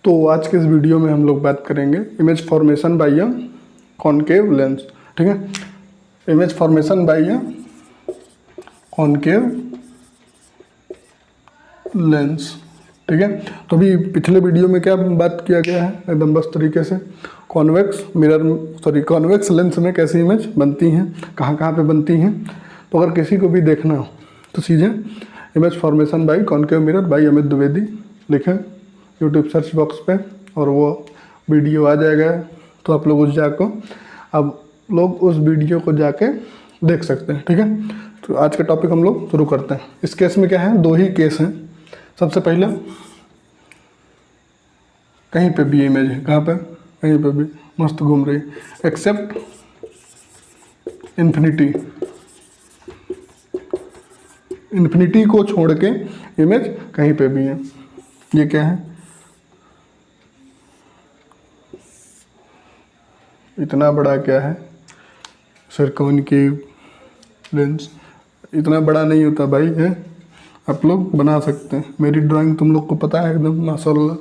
तो आज के इस वीडियो में हम लोग बात करेंगे image formation bye a concave lens. ठीक है, image formation bye a concave lens. ठीक है, तो अभी पिछले वीडियो में क्या बात किया गया है एकदम बस तरीके से, कॉन्वेक्स लेंस में कैसी इमेज बनती हैं, कहाँ कहाँ पे बनती हैं। तो अगर किसी को भी देखना हो तो सीधे image formation by concave mirror by Amit Dwivedi लिखें यूट्यूब सर्च बॉक्स पे और वो वीडियो आ जाएगा। तो आप लोग उस वीडियो को जाके देख सकते हैं। ठीक है, तो आज का टॉपिक हम लोग शुरू करते हैं। इस केस में क्या है, दो ही केस हैं। सबसे पहले कहीं पे भी इमेज है, कहाँ पे, कहीं पे भी मस्त घूम रही है एक्सेप्ट इन्फिनिटी को छोड़ के इमेज कहीं पे भी है। ये क्या है, इतना बड़ा क्या है कॉनकेव लेंस। इतना बड़ा नहीं होता भाई है, आप लोग बना सकते हैं। मेरी ड्राइंग तुम लोग को पता है एकदम माशाल्लाह।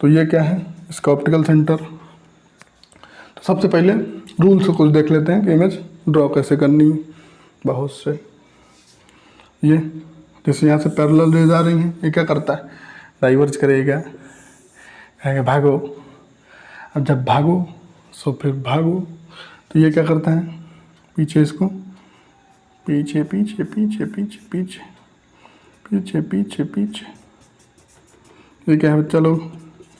तो ये क्या है, इसका ऑप्टिकल सेंटर। तो सबसे पहले रूल से कुछ देख लेते हैं कि इमेज ड्रॉ कैसे करनी है। बहुत से ये जैसे यहाँ से पैरेलल रेज आ रही हैं, ये क्या करता है, डाइवर्ज करेगा, कहेंगे भागो। अब जब भागो सो फिर भागो, तो ये क्या करता है, पीछे इसको पीछे पीछे पीछे पीछे पीछे पीछे पीछे पीछे, ये क्या है, चलो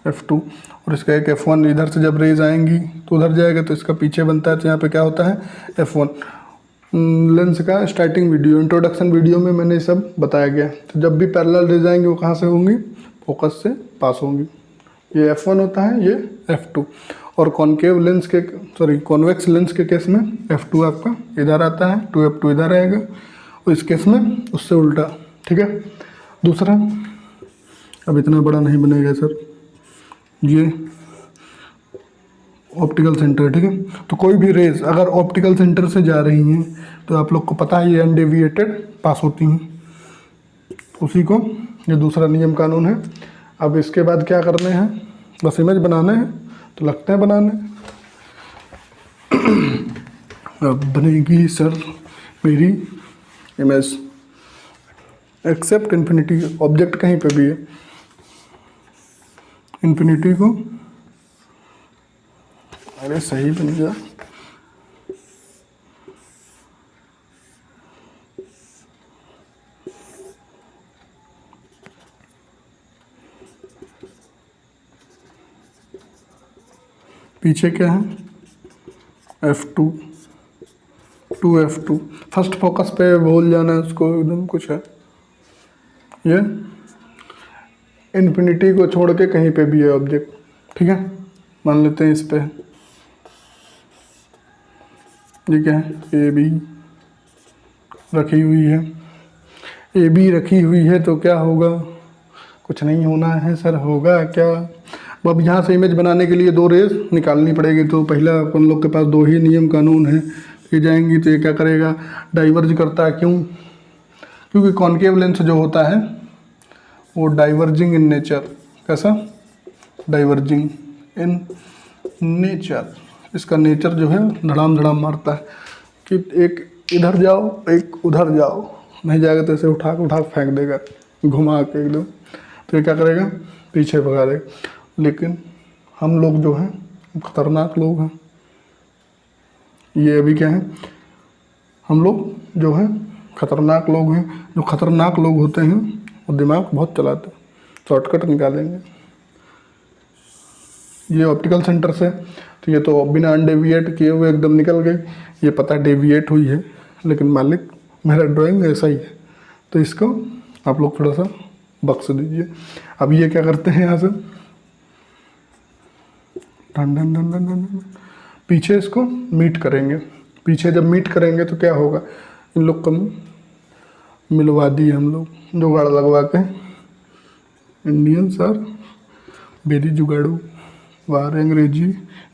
F2। और इसका एक F1, इधर से जब रेज आएंगी तो उधर जाएगा, तो इसका पीछे बनता है। तो यहाँ पे क्या होता है, F1। लेंस का स्टार्टिंग वीडियो, इंट्रोडक्शन वीडियो में मैंने सब बताया गया। तो जब भी पैरेलल रेज आएंगी वो कहाँ से होंगी, फोकस से पास होंगी। ये F1 होता है, ये F2। और कॉनकेव लेंस के कॉन्वेक्स लेंस के केस में F2 आपका इधर आता है, 2F2 इधर आएगा। और इस केस में उससे उल्टा। ठीक है, दूसरा, अब इतना बड़ा नहीं बनेगा सर, ये ऑप्टिकल सेंटर। ठीक है, तो कोई भी रेज अगर ऑप्टिकल सेंटर से जा रही हैं तो आप लोग को पता है ये अनडेविएटेड पास होती हैं, उसी को ये दूसरा नियम कानून है। अब इसके बाद क्या करने हैं, बस इमेज बनाने हैं, तो लगते हैं बनाने। अब बनेगी सर मेरी इमेज एक्सेप्ट इन्फिनिटी, ऑब्जेक्ट कहीं पे भी है, इन्फिनिटी को, अरे सही बन गया, पीछे क्या है, F2, 2F2। फर्स्ट फोकस पे भूल जाना है उसको, एकदम कुछ है। ये इन्फिनिटी को छोड़ के कहीं पे भी है ऑब्जेक्ट। ठीक है, मान लेते हैं इस पे, ये क्या है, ए बी रखी हुई है, ए बी रखी हुई है। तो क्या होगा, कुछ नहीं होना है सर, होगा क्या। अब यहाँ से इमेज बनाने के लिए दो रेज निकालनी पड़ेगी। तो पहला अपन लोग के पास दो ही नियम कानून है, ये जाएंगी तो ये क्या करेगा, डाइवर्ज करता है। क्यों, क्योंकि कॉनकेव लेंस जो होता है वो डाइवर्जिंग इन नेचर। कैसा, डाइवर्जिंग इन नेचर। इसका नेचर जो है धड़ाम धड़ाम मारता है कि एक इधर जाओ एक उधर जाओ, नहीं जाएगा तो इसे उठा के फेंक देगा घुमा के एकदम। तो ये क्या करेगा, पीछे भगा देगा। लेकिन हम लोग जो हैं खतरनाक लोग हैं। ये अभी क्या है, हम लोग जो हैं खतरनाक लोग हैं। जो खतरनाक लोग होते हैं वो दिमाग बहुत चलाते हैं, शॉर्टकट निकालेंगे। ये ऑप्टिकल सेंटर से, तो ये तो बिना अनडेविएट किए हुए एकदम निकल गई। ये पता डेविएट हुई है, लेकिन मालिक मेरा ड्राइंग ऐसा ही है, तो इसको आप लोग थोड़ा सा बख्श दीजिए। अब ये क्या करते हैं, यहाँ से done done done done done, पीछे इसको मीट करेंगे। पीछे जब मीट करेंगे तो क्या होगा, इन लोग को मिलवा दिए हम लोग जुगाड़ लगवा के। इंडियन सर बेरी जुगाड़ू वार अंग्रेजी।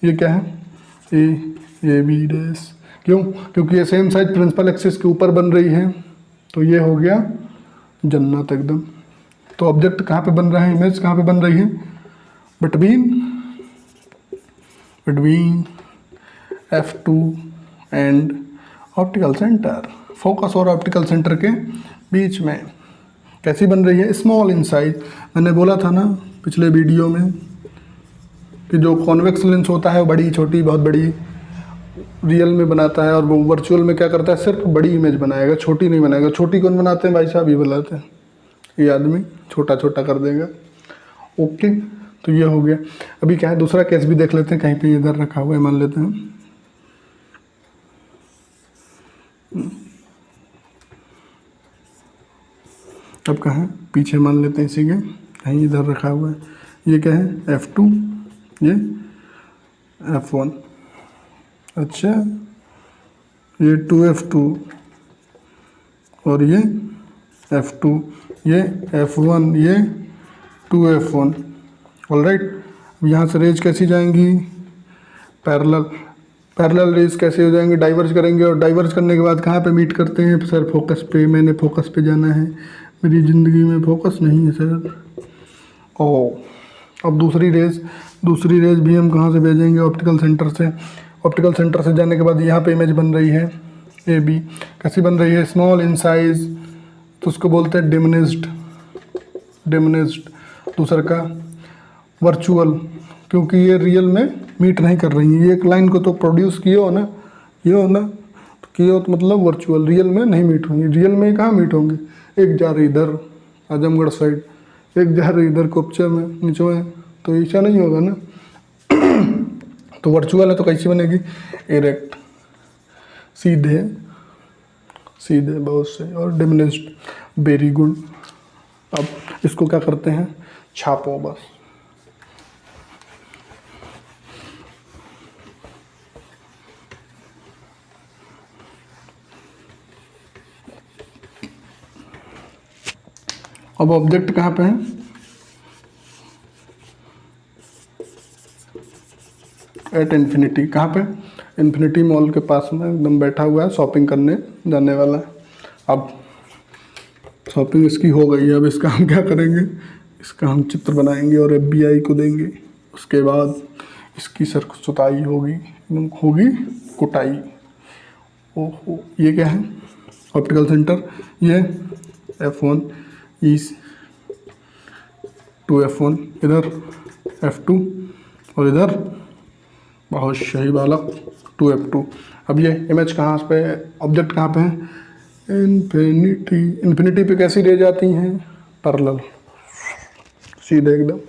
ये क्या है, ए बी डैश। क्यों, क्योंकि ये सेम साइज प्रिंसिपल एक्सिस के ऊपर बन रही है। तो ये हो गया जन्नत एकदम। तो ऑब्जेक्ट कहाँ पे बन रहा है, इमेज कहाँ पे बन रही है, between f2 and optical centre, focus और ऑप्टिकल सेंटर के बीच में। कैसी बन रही है? Small in size. मैंने बोला था ना पिछले वीडियो में कि जो कॉन्वेक्स लेंस होता है वो बड़ी छोटी बहुत बड़ी रियल में बनाता है, और वो वर्चुअल में क्या करता है, सिर्फ बड़ी इमेज बनाएगा, छोटी नहीं बनाएगा। छोटी कौन बनाते हैं भाई साहब? ये बनाते हैं, ये आदमी छोटा छोटा कर देगा। ओके, तो ये हो गया। अभी क्या है, दूसरा केस भी देख लेते हैं, कहीं पे इधर रखा हुआ है मान लेते हैं। अब कहाँ है, पीछे मान लेते हैं इसी के, कहीं इधर रखा हुआ है। ये क्या है, f2, ये f1। अच्छा, ये 2f2 और ये f2, ये f1, ये 2f1। ऑलराइट, अब यहाँ से रेज कैसी जाएंगी? पैरेलल रेज कैसे हो जाएंगे? डाइवर्ज करेंगे, और डाइवर्ज करने के बाद कहाँ पे मीट करते हैं सर? फोकस पे। मैंने फोकस पे जाना है, मेरी ज़िंदगी में फोकस नहीं है सर। ओ, अब दूसरी रेज भी हम कहाँ से भेजेंगे? ऑप्टिकल सेंटर से। ऑप्टिकल सेंटर से जाने के बाद यहाँ पे इमेज बन रही है ए बी। कैसी बन रही है? स्मॉल इन साइज, तो उसको बोलते हैं डिमिनिश्ड। दूसरा का वर्चुअल, क्योंकि ये रियल में मीट नहीं कर रही है। ये एक लाइन को तो प्रोड्यूस किए हो ना, तो किए हो, तो मतलब वर्चुअल, रियल में नहीं मीट होंगी। रियल में कहाँ मीट होंगी? एक जा रही इधर आजमगढ़ साइड, एक जा रही इधर कोपचा में नीचे में, तो ऐसा नहीं होगा ना। तो वर्चुअल है तो कैसी बनेगी? इरेक्ट, सीधे बहुत से, और डिमिनिश्ड। Very good. अब इसको क्या करते हैं? छापो बस। अब ऑब्जेक्ट कहाँ पे है? At infinity. कहाँ पे? इन्फिनिटी मॉल के पास में एकदम बैठा हुआ है, शॉपिंग करने जाने वाला है। अब शॉपिंग इसकी हो गई है, अब इसका हम क्या करेंगे? इसका हम चित्र बनाएंगे और FBI को देंगे। उसके बाद इसकी सर सुताई होगी, कुटाई। ओहो, ये क्या है? Optical centre. ये f1, इस 2f1, इधर f2, और इधर बहुत सही बालक 2f2। अब ये इमेज कहाँ पे, ऑब्जेक्ट कहाँ पे है? इन्फिनिटी पे कैसी रह जाती हैं? पैरेलल, सीधे एकदम।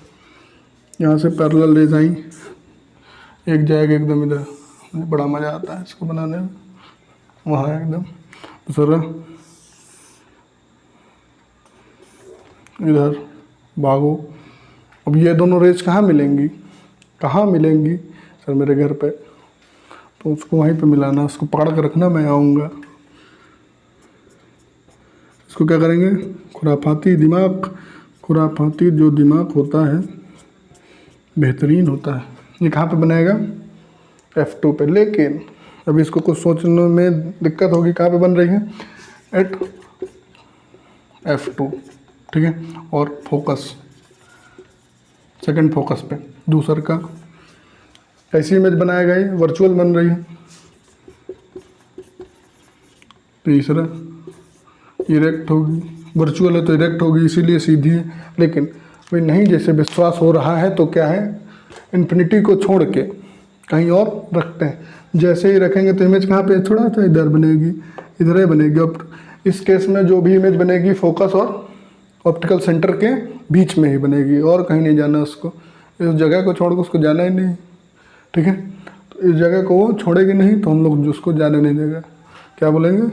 यहाँ से पैरेलल रेज आई, एक जाएगा एकदम इधर। बड़ा मज़ा आता है इसको बनाने में, वहाँ एकदम। दूसरा इधर भागो। अब ये दोनों रेज कहाँ मिलेंगी? सर मेरे घर पे, तो उसको वहीं पे मिलाना, उसको पकड़ कर रखना, मैं आऊँगा। इसको क्या करेंगे? खुराफाती जो दिमाग होता है बेहतरीन होता है। ये कहाँ पे बनाएगा? f2 पे। लेकिन अभी इसको कुछ सोचने में दिक्कत होगी। कहाँ पे बन रही है? एट f2, ठीक है। और फोकस, सेकंड फोकस पे। दूसर का कैसी इमेज बनाएगा? ये वर्चुअल बन रही है। तीसरा इरेक्ट होगी, वर्चुअल है तो इरेक्ट होगी, इसीलिए सीधी है। लेकिन भाई नहीं, जैसे विश्वास हो रहा है तो क्या है, इन्फिनिटी को छोड़ के कहीं और रखते हैं। जैसे ही रखेंगे तो इमेज कहाँ पे? थोड़ा सा इधर बनेगी, इधर ही बनेगी। अब इस केस में जो भी इमेज बनेगी फोकस और ऑप्टिकल सेंटर के बीच में ही बनेगी, और कहीं नहीं जाना उसको। इस जगह को छोड़ के उसको जाना ही नहीं, ठीक है। तो इस जगह को वो छोड़ेगी नहीं, तो हम लोग उसको जाने नहीं देगा। क्या बोलेंगे?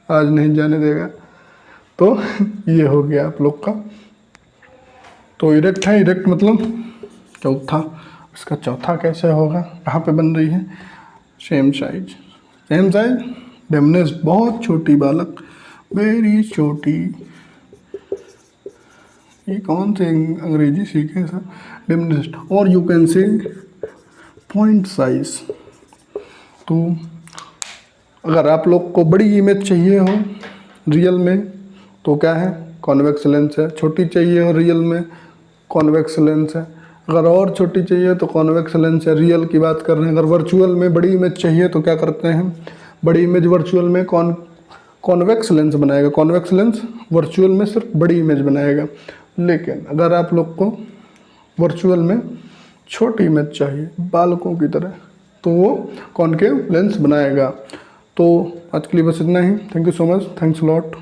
आज नहीं जाने देगा। तो ये हो गया आप लोग का। तो इरेक्ट है, इरेक्ट मतलब चौथा। इसका चौथा कैसे होगा? कहाँ पे बन रही है? सेम साइज, डिमिनिश्ड, बहुत छोटी बालक, वेरी छोटी। ये कौन से अंग्रेजी सीखे सर? डिमिनिश्ड। और you can say point size. तो अगर आप लोग को बड़ी इमेज चाहिए हो रियल में तो क्या है? कॉन्वेक्स लेंस है। छोटी चाहिए हो रियल में, कॉन्वेक्स लेंस है। अगर और छोटी चाहिए तो कॉन्वेक्स लेंस है। रियल की बात कर रहे हैं। अगर वर्चुअल में बड़ी इमेज चाहिए तो क्या करते हैं, बड़ी इमेज वर्चुअल में कॉन्वेक्स लेंस बनाएगा। कॉन्वेक्स लेंस वर्चुअल में सिर्फ बड़ी इमेज बनाएगा। लेकिन अगर आप लोग को वर्चुअल में छोटी इमेज चाहिए बालकों की तरह, तो वो कॉनकेव लेंस बनाएगा। तो आज के लिए बस इतना ही। Thank you so much, thanks lot.